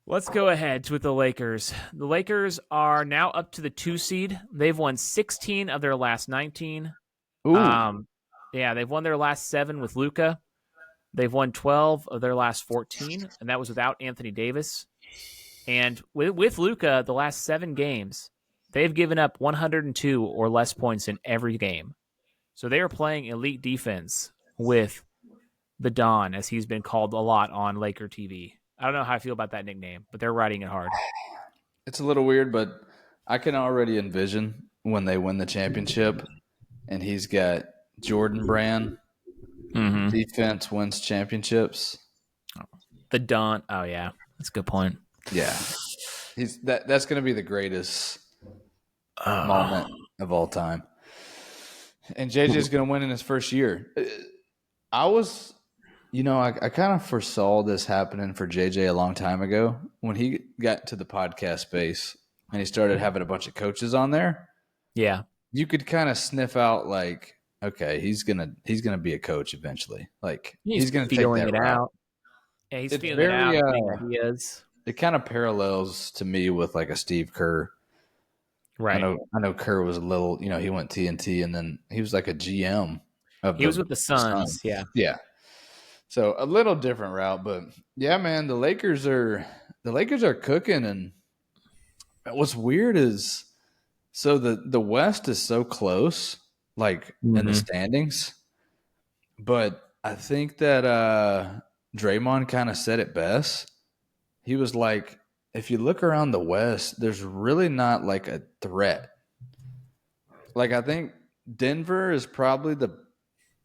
Let's go ahead with the Lakers. The Lakers are now up to the 2 seed. They've won 16 of their last 19. Ooh, Yeah, they've won their last 7 with Luka. They've won 12 of their last 14, and that was without Anthony Davis. And with Luka, the last 7 games, they've given up 102 or less points in every game. So they are playing elite defense with the Don, as he's been called a lot on Laker TV. I don't know how I feel about that nickname, but they're riding it hard. it's a little weird, but I can already envision when they win the championship and he's got Jordan Brand. Defense wins championships. The Don. Oh, yeah. That's a good point. Yeah. That's going to be the greatest moment of all time. And JJ's going to win in his first year. I kind of foresaw this happening for JJ a long time ago when he got to the podcast space and he started having a bunch of coaches on there. Yeah. You could kind of sniff out like, okay, he's gonna be a coach eventually. Like he's gonna take that it route. out. Yeah, he's It's feeling very, it out, getting ideas. It kind of parallels to me with like a Steve Kerr. Right. I know Kerr was a little, he went TNT and then he was like a GM He was with the Suns. Yeah. Yeah. So a little different route, but yeah, man, the Lakers are cooking. And what's weird is, so the West is so close, like in the standings, but I think that Draymond kind of said it best. He was like, if you look around the West, there's really not like a threat. Like I think Denver is probably the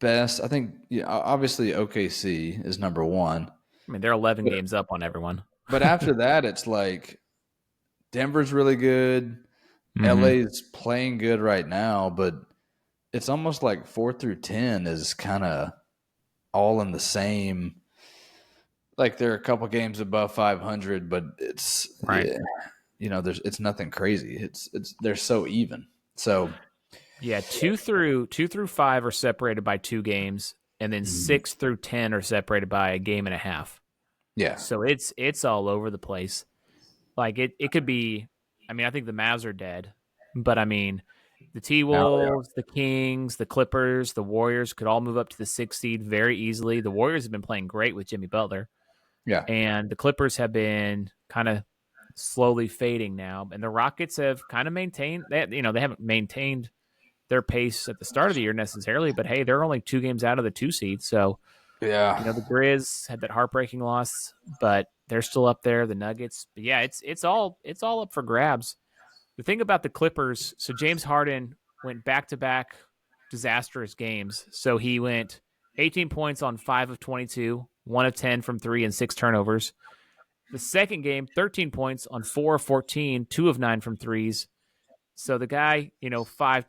best. I think obviously OKC is number 1. I mean, they're 11 games up on everyone. But after that, it's like Denver's really good. LA's playing good right now, but it's almost like 4 through 10 is kind of all in the same. Like they're a couple games above 500, but it's right. It's nothing crazy. It's they're so even. So yeah, 2 through 5 are separated by 2 games, and then 6 through 10 are separated by a game and a half. Yeah. So it's all over the place. Like it could be. I mean, I think the Mavs are dead, but I mean, the T-Wolves, the Kings, the Clippers, the Warriors could all move up to the 6th seed very easily. The Warriors have been playing great with Jimmy Butler. Yeah. And the Clippers have been kind of slowly fading now. And the Rockets have kind of maintained that, they haven't maintained their pace at the start of the year necessarily, but hey, they're only 2 games out of the 2 seed. So, yeah, the Grizz had that heartbreaking loss, but they're still up there. The Nuggets, but yeah, it's all up for grabs. The thing about the Clippers, so James Harden went back-to-back disastrous games. So he went 18 points on 5 of 22, 1 of 10 from 3, and 6 turnovers. The second game, 13 points on 4 of 14, 2 of 9 from 3s. So the guy, 5-22,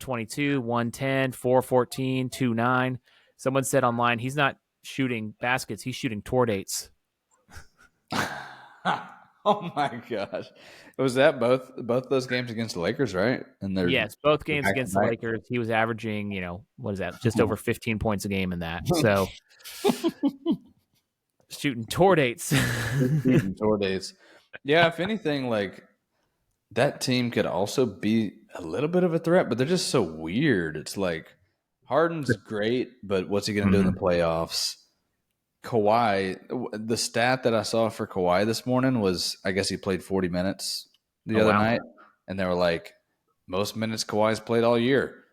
1-10, 4-14, 2-9. Someone said online, he's not shooting baskets, he's shooting tour dates. Oh my gosh. Was that both those games against the Lakers, right? And yes, both games against the Lakers. He was averaging, what is that? Just over 15 points a game in that. So shooting tour dates. Shooting tour dates. Yeah, if anything, like that team could also be a little bit of a threat, but they're just so weird. It's like Harden's great, but what's he going to do in the playoffs? Kawhi, the stat that I saw for Kawhi this morning was, I guess he played 40 minutes the other night, and they were like, most minutes Kawhi's played all year.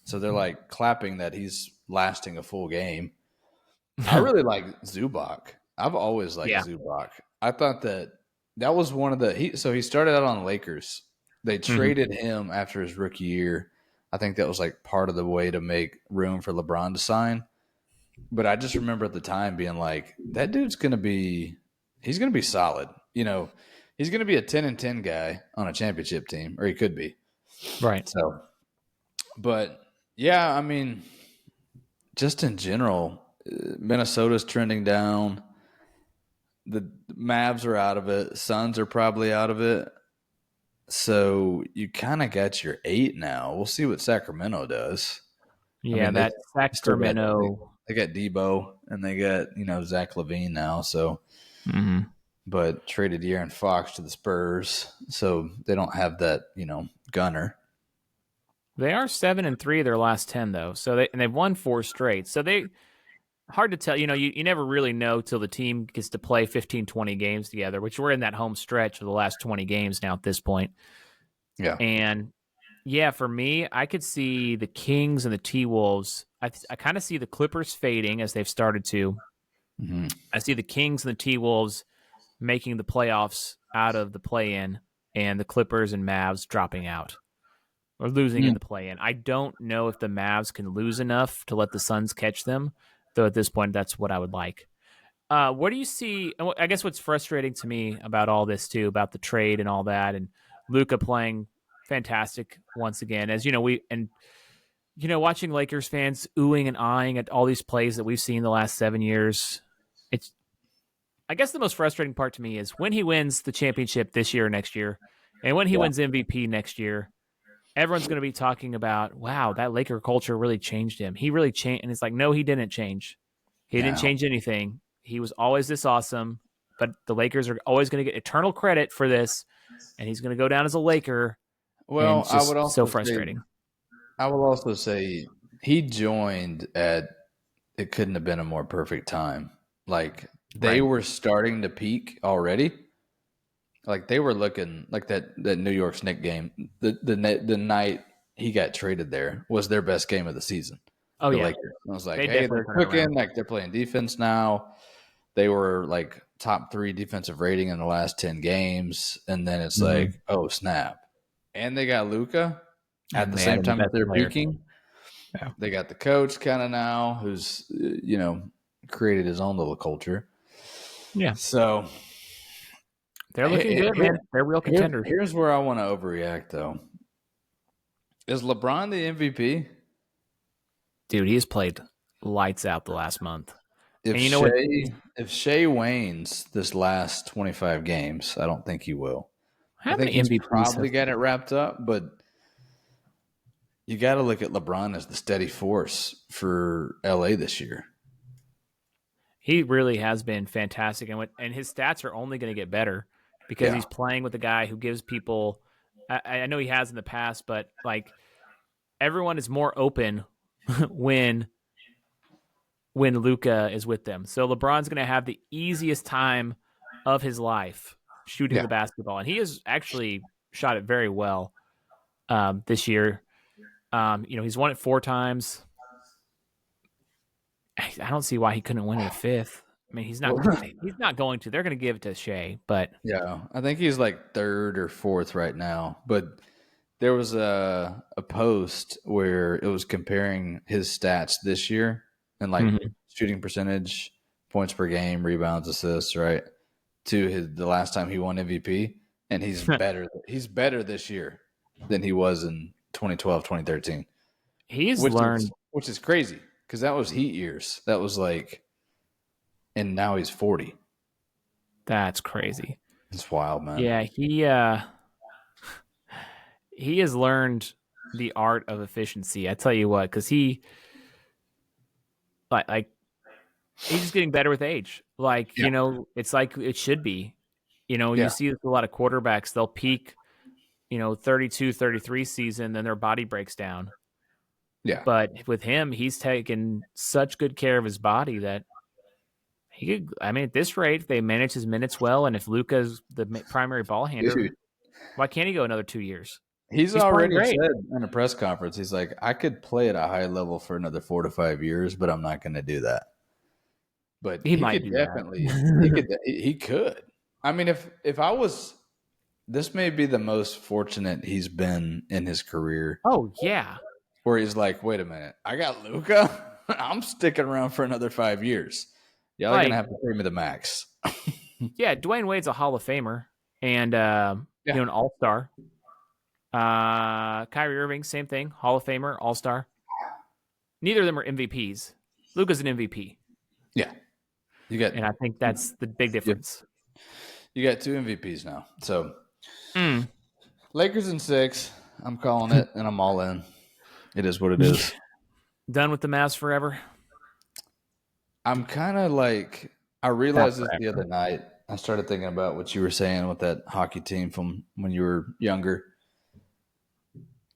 So they're like clapping that he's lasting a full game. I really like Zubac. I've always liked Zubac. I thought that was one of the so he started out on the Lakers. They traded him after his rookie year. I think that was like part of the way to make room for LeBron to sign. But I just remember at the time being like, that dude's going to be solid. He's going to be a 10-10 guy on a championship team, or he could be. Right. So, but yeah, I mean, just in general, Minnesota's trending down. The Mavs are out of it. Suns are probably out of it. So you kind of got your 8 now. We'll see what Sacramento does. Yeah, that Sacramento. They got Debo and they got, Zach LaVine now. So, but traded De'Aaron Fox to the Spurs, so they don't have that, gunner. They are 7-3 of their last 10 though, so they've won 4 straight. So they hard to tell. You never really know till the team gets to play 15, 20 games together, which we're in that home stretch of the last 20 games now at this point. Yeah. And yeah, for me, I could see the Kings and the T-Wolves. I kind of see the Clippers fading as they've started to. Mm-hmm. I see the Kings and the T-Wolves making the playoffs out of the play-in, and the Clippers and Mavs dropping out or losing in the play-in. I don't know if the Mavs can lose enough to let the Suns catch them, though at this point, that's what I would like. What do you see? I guess what's frustrating to me about all this too, about the trade and all that, and Luka playing fantastic once again, as watching Lakers fans oohing and eyeing at all these plays that we've seen the last 7 years. It's, I guess, the most frustrating part to me is when he wins the championship this year or next year, and when he Yeah. wins MVP next year. Everyone's going to be talking about, wow, that Laker culture really changed him. He really changed. And it's like, no, he didn't change. He didn't No. change anything. He was always this awesome, but the Lakers are always going to get eternal credit for this. And he's going to go down as a Laker. And Well, it's just so frustrating. I will also say he joined at it couldn't have been a more perfect time. Like they Right. were starting to peak already. Like they were looking like that New York Knicks game. The night he got traded there was their best game of the season. Oh, The yeah. Lakers. I was like, They hey, definitely they're turned it cooking. around. Like they're playing defense now. They were like top 3 defensive rating in the last 10 games, and then it's like, oh snap! And they got Luka at And the they same added the time that best they're player. peaking. Yeah. They got the coach kind of now, who's created his own little culture. Yeah. So They're looking good, man. They're real contenders. Here's where I want to overreact, though. Is LeBron the MVP? Dude, he has played lights out the last month. If And you know what? If Shea wanes this last 25 games, I don't think he will. I How think many he's MVPs probably got it wrapped up, but you got to look at LeBron as the steady force for LA this year. He really has been fantastic, and his stats are only going to get better because he's playing with a guy who gives people. I know he has in the past, but like everyone is more open when Luka is with them. So LeBron's going to have the easiest time of his life shooting Yeah. the basketball, and he has actually shot it very well this year. He's won it 4 times. I don't see why he couldn't win it a 5th. I mean, he's not going to. They're going to give it to Shea, but Yeah, I think he's like 3rd or 4th right now. But there was a post where it was comparing his stats this year and like shooting percentage, points per game, rebounds, assists, right, to the last time he won MVP, and he's better. He's better this year than he was in 2012, 2013. he's learned. Which is crazy because that was Heat years. That was like, and now he's 40. That's crazy. It's wild, man. Yeah, he has learned the art of efficiency. I tell you what, because he like he's just getting better with age. Like it's like it should be. You see this with a lot of quarterbacks. They'll peak, 32, 33 season, then their body breaks down. Yeah. But with him, he's taken such good care of his body that he could. I mean, at this rate, if they manage his minutes well, and if Luka's the primary ball handler, Dude. why can't he go another 2 years? He's playing already great. said in a press conference, he's like, I could play at a high level for another 4 to 5 years, but I'm not going to do that. But He might could do definitely, that. he could. I mean, if I was, this may be the most fortunate he's been in his career. Oh yeah, Where he's like, wait a minute, I got Luka. I'm sticking around for another 5 years. Y'all are gonna have to pay me the max. Yeah, Dwayne Wade's a Hall of Famer and an All-Star. Kyrie Irving, same thing, Hall of Famer, All-Star. Neither of them are MVPs. Luka's an MVP. Yeah, and I think that's the big difference. You got 2 MVPs now. So Lakers in 6. I'm calling it, and I'm all in. It is what it is. Done with the Mavs forever? I'm kind of like, I realized this the other night. I started thinking about what you were saying with that hockey team from when you were younger.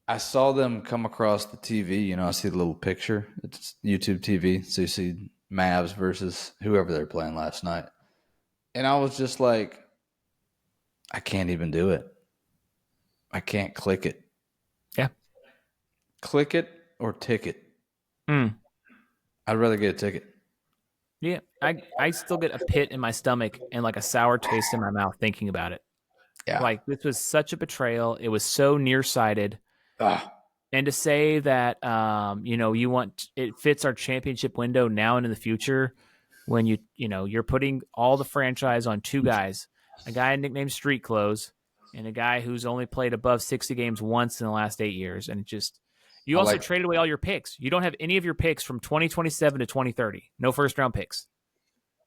I saw them come across the TV. I see the little picture. It's YouTube TV. So you see Mavs versus whoever they're playing last night. And I was just like, I can't even do it. I can't click it. Yeah. Click it or ticket. Mm. I'd rather get a ticket. Yeah. I still get a pit in my stomach and like a sour taste in my mouth thinking about it. Yeah. Like this was such a betrayal. It was so nearsighted. Ah, And to say that, you want it fits our championship window now and in the future, when you're putting all the franchise on two guys, a guy nicknamed Street Clothes, and a guy who's only played above 60 games once in the last 8 years, and you I also like traded away all your picks. You don't have any of your picks from 2027 to 2030. No first round picks.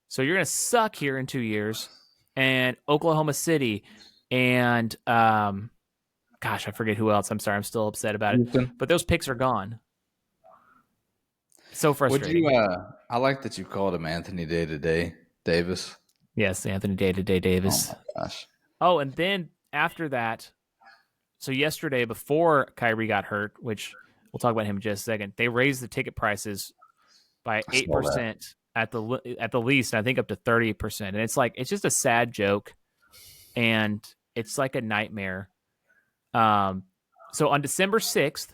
So you're gonna suck here in 2 years, and Oklahoma City, and gosh, I forget who else. I'm sorry, I'm still upset about it. Houston. But those picks are gone. So Would you? frustrating. I like that you called him Anthony Day to Day Davis. Yes, Anthony Day-to-Day Oh Davis. my gosh. Oh, and then after that, so yesterday before Kyrie got hurt, which we'll talk about him in just a second, they raised the ticket prices by I eight saw that. percent at the least, and I think up to 30%. And it's just a sad joke, and it's like a nightmare. So on December 6th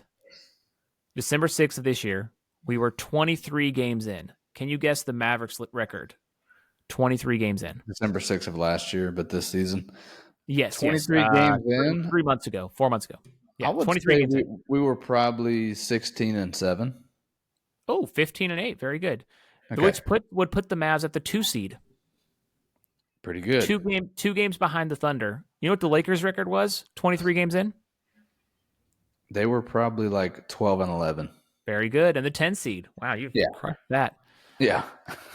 of this year, we were 23 games in. Can you guess the Mavericks record? 23 games in. December 6th of last year, but this season. Yes. 23 games in. 3 months ago, 4 months ago. I Yeah, would 23 say games in. we were probably 16-7. Oh, 15-8. Very good. Okay. Which would put the Mavs at the 2 seed. Pretty good. Two games behind the Thunder. You know what the Lakers record was? 23 games in? They were probably like 12-11. Very good. And the 10 seed. Wow, you've Yeah. crushed that. Yeah.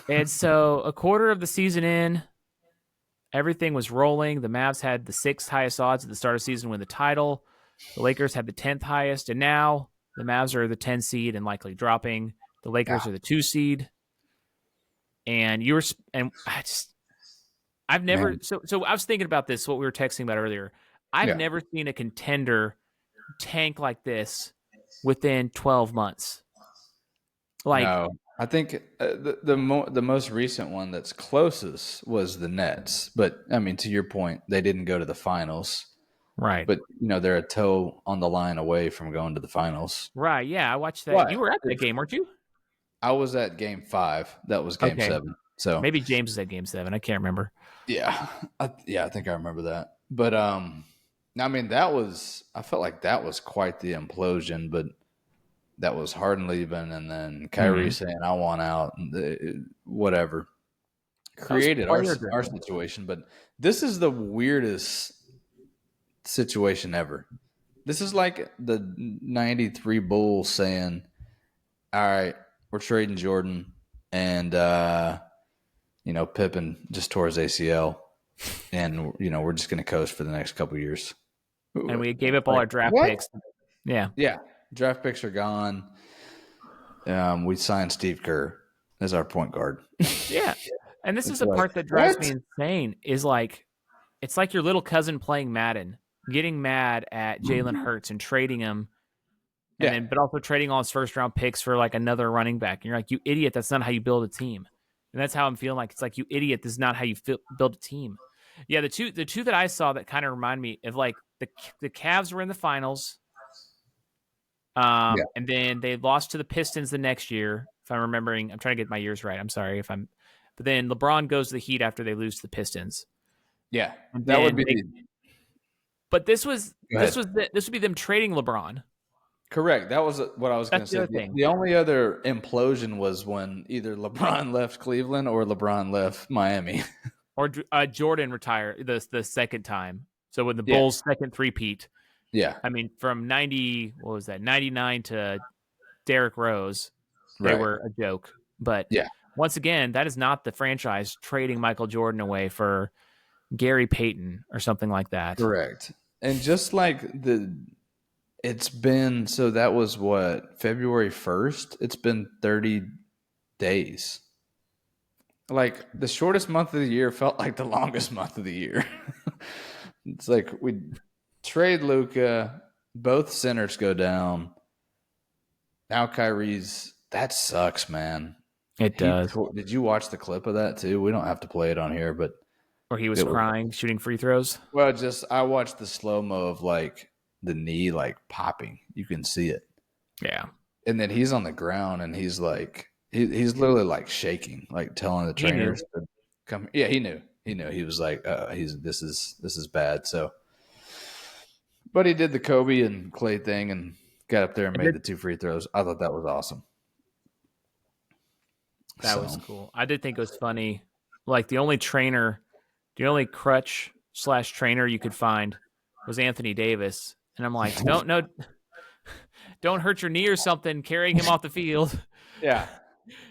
And so a quarter of the season in, everything was rolling. The Mavs had the 6th highest odds at the start of the season to win the title. The Lakers had the 10th highest. And now the Mavs are the 10 seed and likely dropping. The Lakers Yeah. are the 2 seed. And I've never Man. so I was thinking about this, what we were texting about earlier. I've Yeah. never seen a contender tank like this within 12 months. Like, No. I think the most recent one that's closest was the Nets. But, I mean, to your point, they didn't go to the finals. right. But, they're a toe on the line away from going to the finals. Right, yeah, I watched that. What? You were at that game, weren't you? I was at game 5. That was game Okay. 7. So Maybe James was at game 7. I can't remember. yeah, I think I remember that. But I mean, I felt like that was quite the implosion. But that was Harden leaving, and then Kyrie saying, "I want out," and whatever created our situation. But this is the weirdest situation ever. This is like the '93 Bulls saying, "All right, we're trading Jordan," and Pippen just tore his ACL, and we're just going to coast for the next couple of years. And we gave up all our draft picks. Yeah. Yeah, draft picks are gone. We signed Steve Kerr as our point guard. Yeah. And this is the like, part that drives what? me insane is like, it's like your little cousin playing Madden, getting mad at Jalen Hurts and trading him. And then, but also trading all his first round picks for like another running back. And you're like, you idiot. That's not how you build a team. And that's how I'm feeling like. It's like, you idiot. This is not how you build a team. Yeah. The two that I saw that kind of remind me of like the Cavs were in the finals. And then they lost to the Pistons the next year. If I'm remembering, I'm trying to get my years right. I'm sorry but then LeBron goes to the Heat after they lose to the Pistons. Yeah. That would be but this would be them trading LeBron. Correct. That was what I was going to say. The only other implosion was when either LeBron left Cleveland or LeBron left Miami. Or Jordan retired the second time. So when the Bulls' second three-peat. Yeah. I mean, from 99 to Derrick Rose, they were a joke. But once again, that is not the franchise trading Michael Jordan away for Gary Payton or something like that. Correct. And just like it's been, so that was what, February 1st? It's been 30 days. like the shortest month of the year felt like the longest month of the year. It's like we trade Luka, both centers go down. Now Kyrie's that sucks, man. It does. Did you watch the clip of that too? We don't have to play it on here, but Or he was it was crying, shooting free throws. well. Just I watched the slow mo of like the knee like popping. You can see it, Yeah. and then he's on the ground and he's like he's literally like shaking, like telling the He knew. trainers to come. Yeah, he knew. He knew. He was like, he's this is bad. So, but he did the Kobe and Clay thing and got up there and made the 2 free throws. I thought that was awesome. That was cool. I did think it was funny. Like the only crutch / trainer you could find was Anthony Davis. And I'm like, don't hurt your knee or something carrying him off the field. Yeah.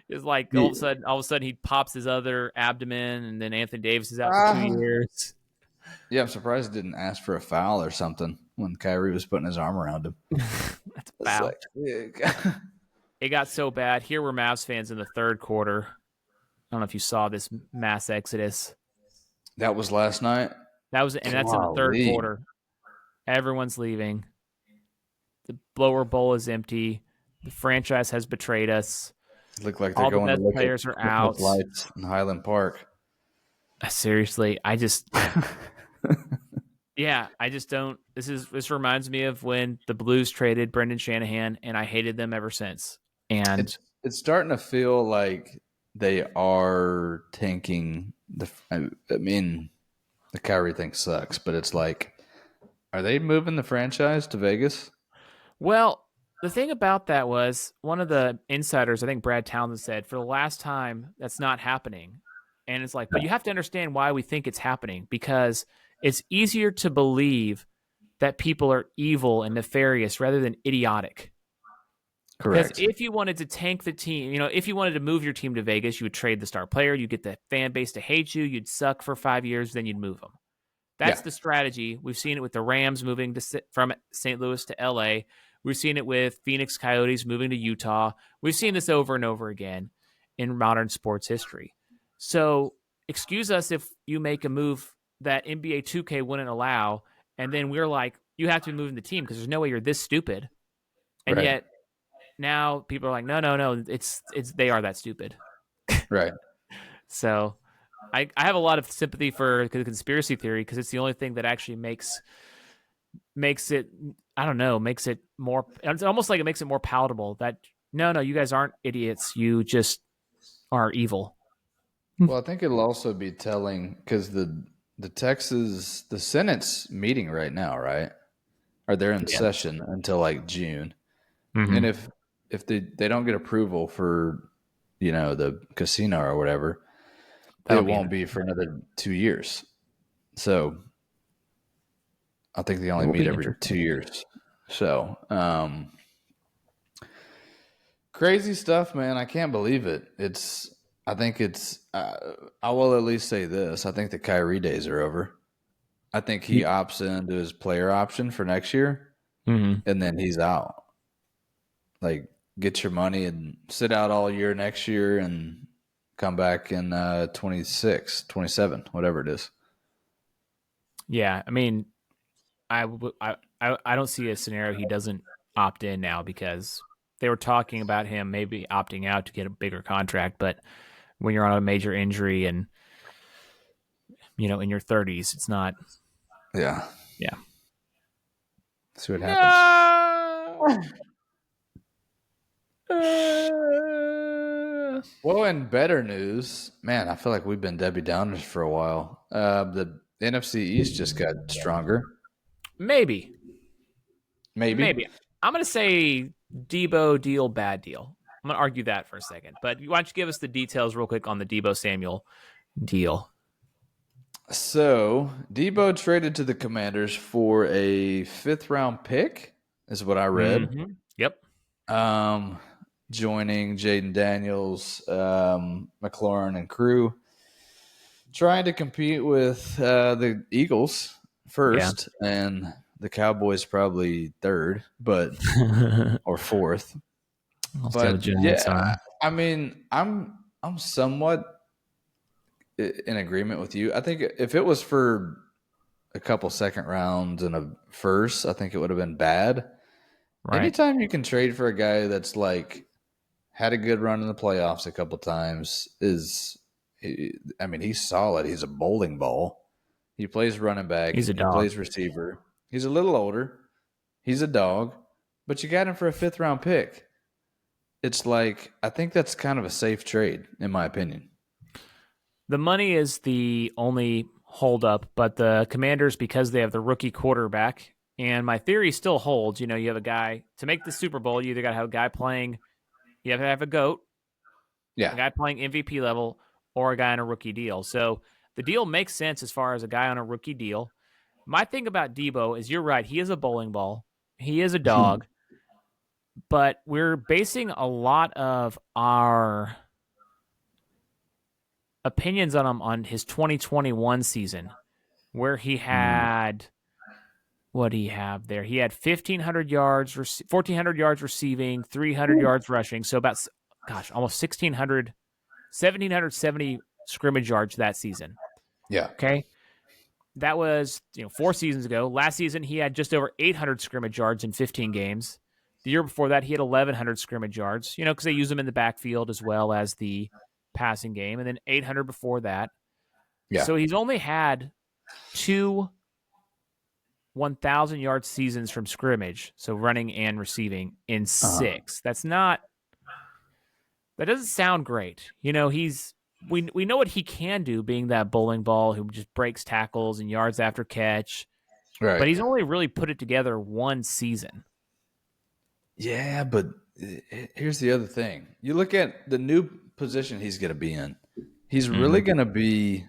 It's like all of a sudden he pops his other abdomen and then Anthony Davis is out for 2 years. Yeah, I'm surprised he didn't ask for a foul or something when Kyrie was putting his arm around him. That's a foul. It got so bad. Here were Mavs fans in the third quarter. I don't know if you saw this mass exodus. That was last night? That's in the third quarter. Everyone's leaving. The blower bowl is empty. The franchise has betrayed us. It looked like they're all going the best to look players at are out. Lights in Highland Park. Seriously, I just yeah, I just don't. This reminds me of when the Blues traded Brendan Shanahan, and I hated them ever since. And it's starting to feel like they are tanking I mean, the Kyrie thing sucks, but it's like, are they moving the franchise to Vegas? Well, the thing about that was one of the insiders, I think Brad Townsend said, for the last time, that's not happening. And it's like, but you have to understand why we think it's happening, because it's easier to believe that people are evil and nefarious rather than idiotic. Correct. Because if you wanted to tank the team, if you wanted to move your team to Vegas, you would trade the star player, you'd get the fan base to hate you, you'd suck for 5 years, then you'd move them. That's the strategy. We've seen it with the Rams moving from St. Louis to LA. We've seen it with Phoenix Coyotes moving to Utah. We've seen this over and over again in modern sports history. So excuse us if you make a move that NBA 2K wouldn't allow, and then we're like, you have to be moving the team because there's no way you're this stupid. And yet now people are like, no, it's they are that stupid. Right. So I have a lot of sympathy for the conspiracy theory because it's the only thing that actually makes it, I don't know, makes it more, it's almost like it makes it more palatable that no, you guys aren't idiots. You just are evil. Well, I think it'll also be telling because the Senate's meeting right now, right? Or they're in session until like June. Mm-hmm. And if they don't get approval for, the casino or whatever, it won't be for another 2 years. So I think they only meet every 2 years. So crazy stuff, man. I can't believe it. I will at least say this. I think the Kyrie days are over. I think he opts into his player option for next year, and then he's out. Like, get your money and sit out all year next year and come back in 26, 27, whatever it is. Yeah, I mean, I don't see a scenario he doesn't opt in now because they were talking about him maybe opting out to get a bigger contract, but when you're on a major injury and in your 30s, it's not. Yeah. See what happens. Well, in better news, man, I feel like we've been Debbie Downers for a while. The NFC East just got stronger. Maybe. I'm going to say Debo deal, bad deal. I'm going to argue that for a second. But why don't you give us the details real quick on the Debo Samuel deal? So, Debo traded to the Commanders for a 5th-round pick, is what I read. Mm-hmm. Yep. Joining Jaden Daniels, McLaurin, and crew, trying to compete with the Eagles first, and the Cowboys probably third, but or fourth. But yeah, I mean, I'm somewhat in agreement with you. I think if it was for a couple second rounds and a first, I think it would have been bad. Right. Anytime you can trade for a guy that's like had a good run in the playoffs a couple times I mean, he's solid. He's a bowling ball. He plays running back. He's a He dog. plays receiver. He's a little older. He's a dog, but you got him for a 5th-round pick. It's like, I think that's kind of a safe trade, in my opinion. The money is the only holdup, but the Commanders, because they have the rookie quarterback, and my theory still holds. You have a guy to make the Super Bowl. You either got to have a guy playing, you have to have a GOAT, Yeah. a guy playing MVP level, or a guy on a rookie deal. So the deal makes sense as far as a guy on a rookie deal. My thing about Debo is you're right. He is a bowling ball. He is a dog, but we're basing a lot of our opinions on him on his 2021 season, where he had what do you have there? He had 1,500 yards, 1,400 yards receiving, 300 yards rushing. So about, almost 1,770 scrimmage yards that season. Yeah. Okay. That was 4 seasons ago. Last season, he had just over 800 scrimmage yards in 15 games. The year before that, he had 1,100 scrimmage yards, because they use him in the backfield as well as the passing game, and then 800 before that. Yeah. So he's only had 2 1,000-yard seasons from scrimmage, so running and receiving, in 6. That doesn't sound great. We know what he can do, being that bowling ball who just breaks tackles and yards after catch. Right. But he's only really put it together 1 season. Yeah, but here's the other thing. You look at the new position he's going to be in. He's really going to be,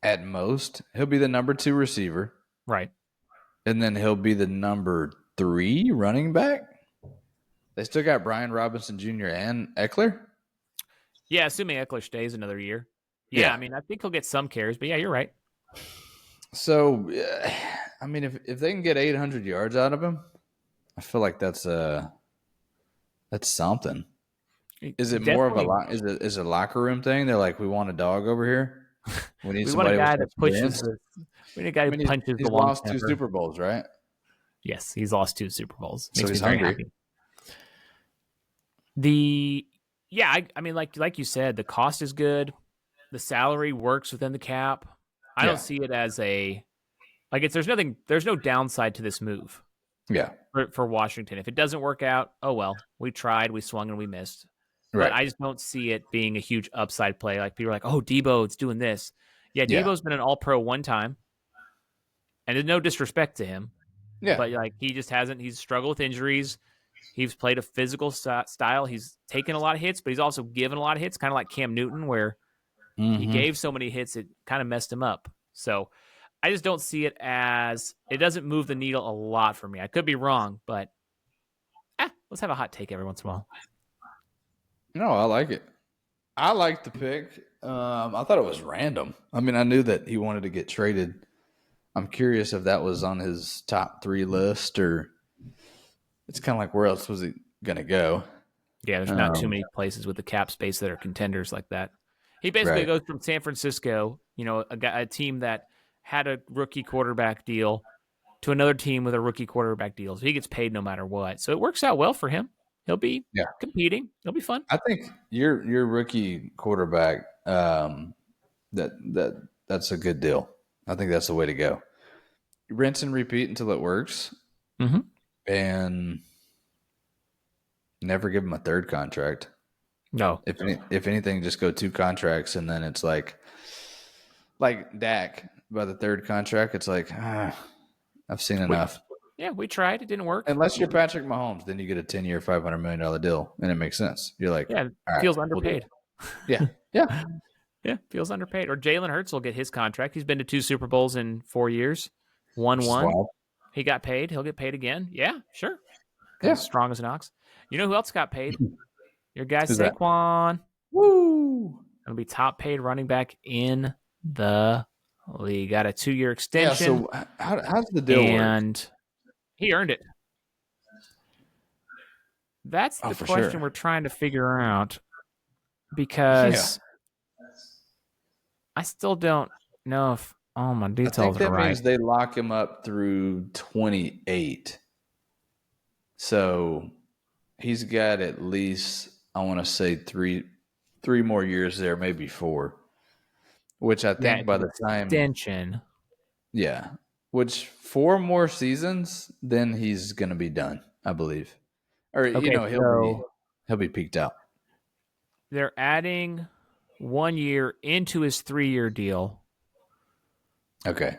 at most, he'll be the number 2 receiver. Right. And then he'll be the number 3 running back. They still got Brian Robinson Jr. and Eckler. Yeah, assuming Eckler stays another year. Yeah, I mean, I think he'll get some carries, but yeah, you're right. So, I mean, if they can get 800 yards out of him, I feel like that's something. Is it more of is it a locker room thing? They're like, we want a dog over here. We need somebody want a guy that pushes. We need a guy who punches the long lost 2 Super Bowls, right? Yes, he's lost 2 Super Bowls. So he's hungry. Happy. I mean, like you said, the cost is good. The salary works within the cap. I don't see it as there's no downside to this move. Yeah. For Washington. If it doesn't work out, oh well, we tried, we swung, and we missed. Right. But I just don't see it being a huge upside play. Like, people are like, oh, Debo, it's doing this. Yeah, Debo's been an all-pro 1 time. And there's no disrespect to him. Yeah. But he's struggled with injuries. He's played a physical style. He's taken a lot of hits, but he's also given a lot of hits, kind of like Cam Newton, where he gave so many hits, it kind of messed him up. So I just don't see it as, it doesn't move the needle a lot for me. I could be wrong, but let's have a hot take every once in a while. No, I like it. I like the pick. I thought it was random. I mean, I knew that he wanted to get traded. I'm curious if that was on his top 3 list, or it's kind of like, where else was he going to go? Yeah, there's not too many places with the cap space that are contenders like that. He basically goes from San Francisco, a team that had a rookie quarterback deal, to another team with a rookie quarterback deal. So he gets paid no matter what. So it works out well for him. He'll be competing. It'll be fun. I think your rookie quarterback, that's a good deal. I think that's the way to go. Rinse and repeat until it works, and never give him a 3rd contract. No. If anything, just go 2 contracts, and then it's like Dak, by the 3rd contract, it's like, I've seen enough. We tried. It didn't work. Unless you're Patrick Mahomes, then you get a 10-year, $500 million deal, and it makes sense. You're like, feels underpaid. Yeah. Yeah, feels underpaid. Or Jalen Hurts will get his contract. He's been to 2 Super Bowls in 4 years. Won 1. He got paid. He'll get paid again. Yeah, sure. Yeah. Strong as an ox. You know who else got paid? Your guy Who's that? Saquon. Woo! Going to be top paid running back in the league. Got a 2-year extension. Yeah, so how's the deal work? And he earned it. That's the question we're trying to figure out, because I still don't know if all my I think details are that right. means they lock him up through 28. So he's got at least, I want to say, three more years there, maybe four. Which I Yeah, think it's by an the time, extension. yeah, which four more seasons, then he's gonna be done, I believe. Or Okay, so he'll be peaked out. they're adding 1 year into his 3 year deal. Okay.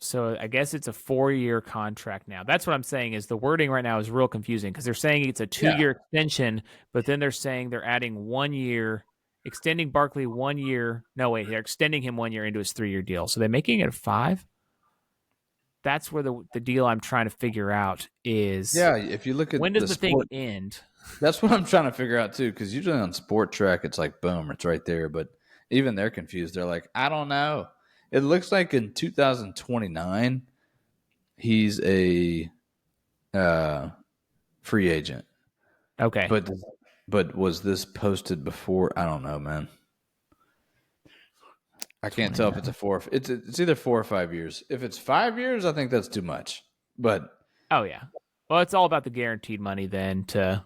So I guess it's a 4 year contract now. That's what I'm saying is the wording right now is real confusing because they're saying it's a 2 year Yeah. extension, but then they're saying they're adding 1 year, extending Barkley 1 year. No, wait, they're extending him 1 year into his 3 year deal. So they're making it a five. That's where the deal I'm trying to figure out is Yeah, if you look when at does the the thing sport, end? that's what I'm trying to figure out too. Because usually on Sport Track, it's like boom, it's right there. But even they're confused. They're like, I don't know. It looks like in 2029, he's a uh, free agent. Okay. But was this posted before? I don't know, man. I can't tell if it's 29. a four. It's either 4 or 5 years. If it's 5 years, I think that's too much. But Oh yeah. Well, it's all about the guaranteed money then to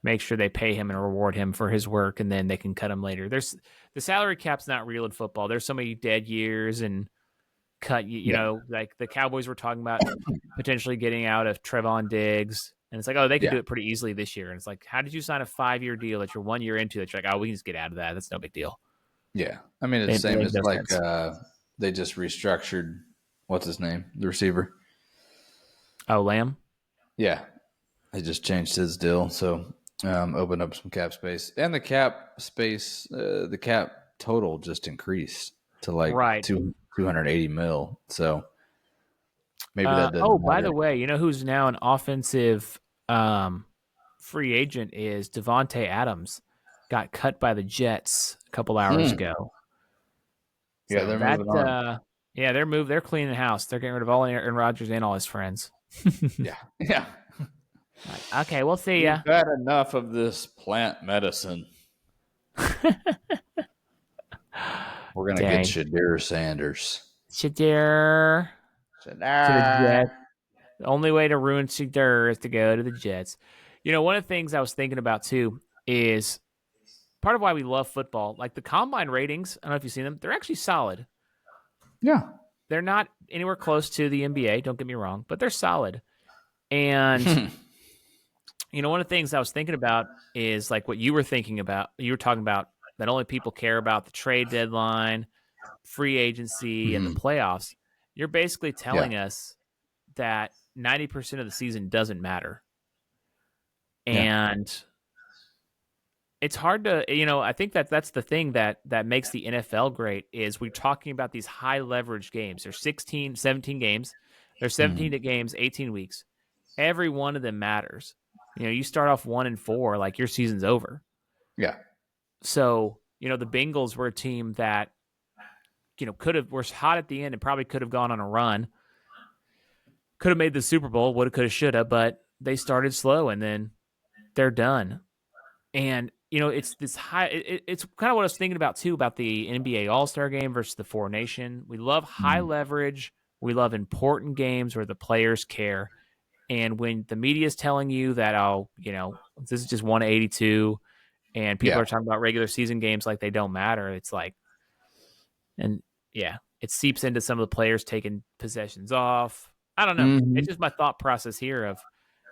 make sure they pay him and reward him for his work, and then they can cut him later. There's the salary cap's not real in football. There's so many dead years and cut. You yeah, know, like the Cowboys were talking about potentially getting out of Trevon Diggs, and it's like, oh, they could yeah, do it pretty easily this year. And it's like, how did you sign a 5 year deal that you're 1 year into? That you're like, oh, we can just get out of that. That's no big deal. yeah. I mean, it's They the same make as no like sense. they just restructured. What's his name? The receiver. Oh, Lamb. Yeah, they just changed his deal, so opened up some cap space, and the cap total just increased to like Right. 280 mil. So maybe that Oh, doesn't by the matter. way, you know who's now an offensive um, free agent is Devonte Adams. Got cut by the Jets a couple hours Hmm. ago. Yeah, So they're that, moving on. yeah, they're cleaning house. They're getting rid of all Aaron Rodgers and all his friends. Yeah, yeah. Like, okay, we'll see We've ya. had enough of this plant medicine. We're gonna get Dang, Shadir Sanders. Shadir to the Shadir. Jets. The only way to ruin Shadir is to go to the Jets. You know, one of the things I was thinking about too is part of why we love football. Like the combine ratings, I don't know if you've seen them. They're actually solid. Yeah. They're not anywhere close to the NBA. Don't get me wrong, but they're solid. And you know, one of the things I was thinking about is like what you were thinking about. You were talking about that only people care about the trade deadline, free agency, and the Mhm. playoffs. You're basically Yeah. telling us that 90% of the season doesn't matter. Yeah. And it's hard to, you know, I think that that's the thing that makes the NFL great is we're talking about these high leverage games. There's 16, 17 games. There's Mhm. 17 games, 18 weeks. Every one of them matters. You know, you start off 1-4, like your season's over. Yeah. So, you know, the Bengals were a team that, you know, could have were hot at the end and probably could have gone on a run. Could have made the Super Bowl, woulda, coulda, shoulda, but they started slow and then they're done. And you know, it's this high. It's kind of what I was thinking about too about the NBA All Star Game versus the Four Nation. We love high Mhm. leverage. We love important games where the players care. And when the media is telling you that, oh, you know, this is just 182, and people Yeah. are talking about regular season games like they don't matter, it's like, and yeah, it seeps into some of the players taking possessions off. I don't know. It's Mhm. just my thought process here of,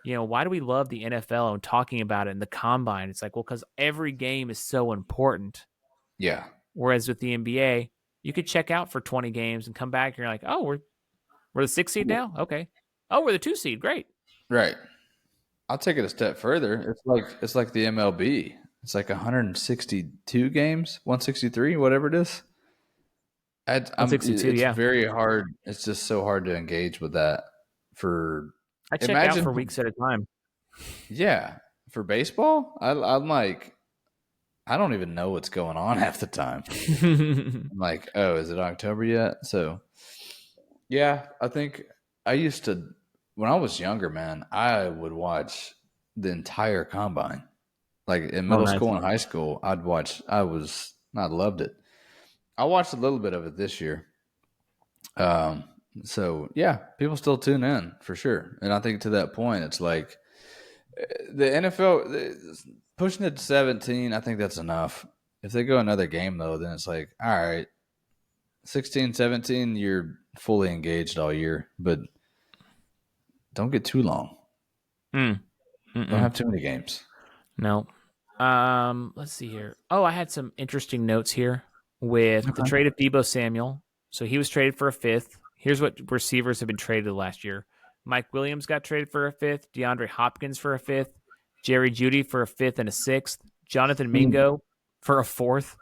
you know, why do we love the NFL and talking about it in the combine? It's like, well, because every game is so important. Yeah. Whereas with the NBA, you could check out for 20 games and come back and you're like, oh, we're the 6 seed now? Okay. Oh, we're the 2 seed. Great. Right. I'll take it a step further. It's like the MLB. It's like 162 games, 163, whatever it is. $162, It's yeah. very hard. It's just so hard to engage with that. For I check out imagine, for weeks at a time. yeah, for baseball, I'm like, I don't even know what's going on half the time. I'm like, oh, is it October yet? So, yeah, I think I used to, when I was younger, man, I would watch the entire combine. Like in Oh, middle nice. school and high school, I loved it. I watched a little bit of it this year. Um, so yeah, people still tune in for sure. And I think to that point, it's like the NFL pushing it to 17. I think that's enough. If they go another game though, then it's like, all right, 16, 17, you're fully engaged all year, but don't get too long. Mm. Don't Mm-mm. have too many games. No. Let's see here. Oh, I had some interesting notes here with the Okay. trade of Debo Samuel. So he was traded for a fifth. Here's what receivers have been traded last year. Mike Williams got traded for a fifth. DeAndre Hopkins for a fifth. Jerry Jeudy for a fifth and a sixth. Jonathan Hmm. Mingo for a fourth.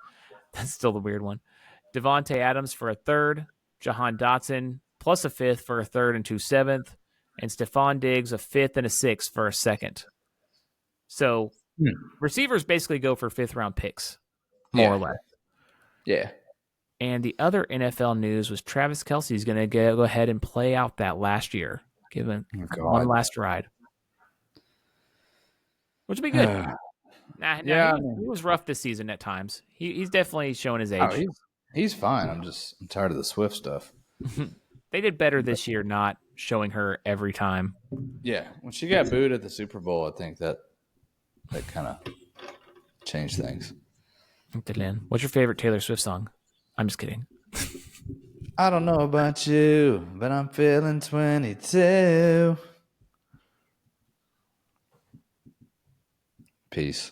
That's still the weird one. Devontae Adams for a third. Jahan Dotson plus a fifth for a third and 2/7. And Stephon Diggs a fifth and a sixth for a second. So Hmm. receivers basically go for fifth round picks, more or Yeah. less. Yeah. And the other NFL news was Travis Kelce's going to go ahead and play out that last year, give him Oh, one God. last ride, which would be good. Nah, Yeah. I he mean, was rough this season at times. He's definitely showing his oh, age. he's fine. I'm tired of the Swift stuff. They did better this year, not showing her every time. Yeah. When she got booed at the Super Bowl, I think that kind of changed things. What's your favorite Taylor Swift song? I'm just kidding. I don't know about you, but I'm feeling 22. Peace.